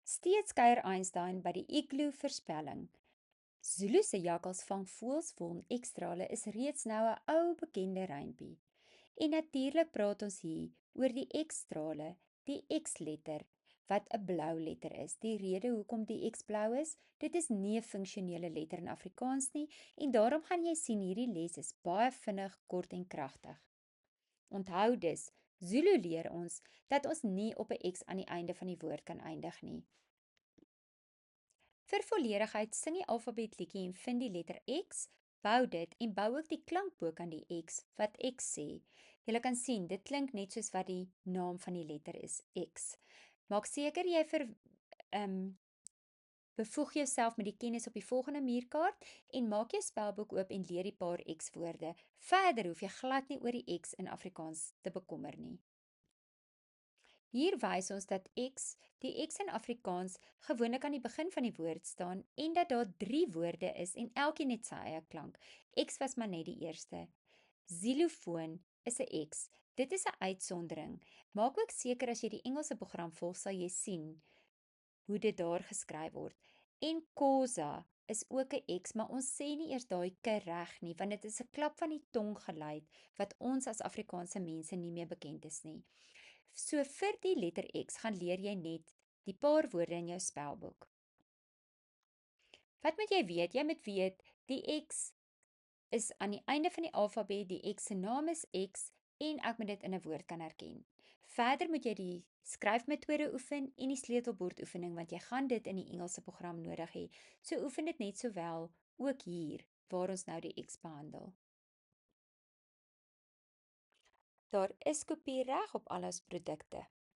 Steeds kuier Einstein by die igloo-voorspelling. Zulu se jakkals vang voëlswol ekstrale is reeds nou 'n ou bekende rympie. En natuurlik praat ons hier oor die X-strale, die X-letter, wat 'n blou letter is. Die rede hoekom die X blou is, dit is nie 'n funksionele letter in Afrikaans nie en daarom gaan jy sien hierdie les is baie vinnig, kort en kragtig. Onthou dus, Zulu leer ons dat ons nie op 'n X aan die einde van die woord kan eindig nie. Vir volledigheid sing die alfabetliedjie en vind die letter X, bou dit en bou ook die klankboek aan die X wat X sê. Jy kan sien, dit klink net soos wat die naam van die letter is, X. Maak seker jy bevoeg jouself met die kennis op die volgende muurkaart en maak jou spelboek oop en leer die paar X-woorde. Verder hoef jy glad nie oor die X in Afrikaans te bekommer nie. Hier wys ons dat die X in Afrikaans gewoonlik aan die begin van die woord staan en dat daar 3 woorde is en elkeen het sy eie klank. X was maar net die eerste. Xylofoon is 'n X. Dit is 'n uitsondering. Maak ook seker as jy die Engelse program volg, sal jy sien hoe dit daar geskryf word. En Khoza is ook 'n X, maar ons sê nie eers daai k reg nie, want dit is 'n klap van die tong geluid wat ons as Afrikaanse mense nie meer bekend is nie. So vir die letter X gaan leer jy net die paar woorde in jou spelboek. Wat moet jy weet? Jy moet weet die X is aan die einde van die alfabet, die X se naam is X en ek moet dit in 'n woord kan herken. Verder moet jy die skryfmetode oefen en die sleutelbord oefening want jy gaan dit in die Engelse program nodig hê. So oefen dit net sowel ook hier waar ons nou die X behandel. Daar is kopiereg op al ons produkte.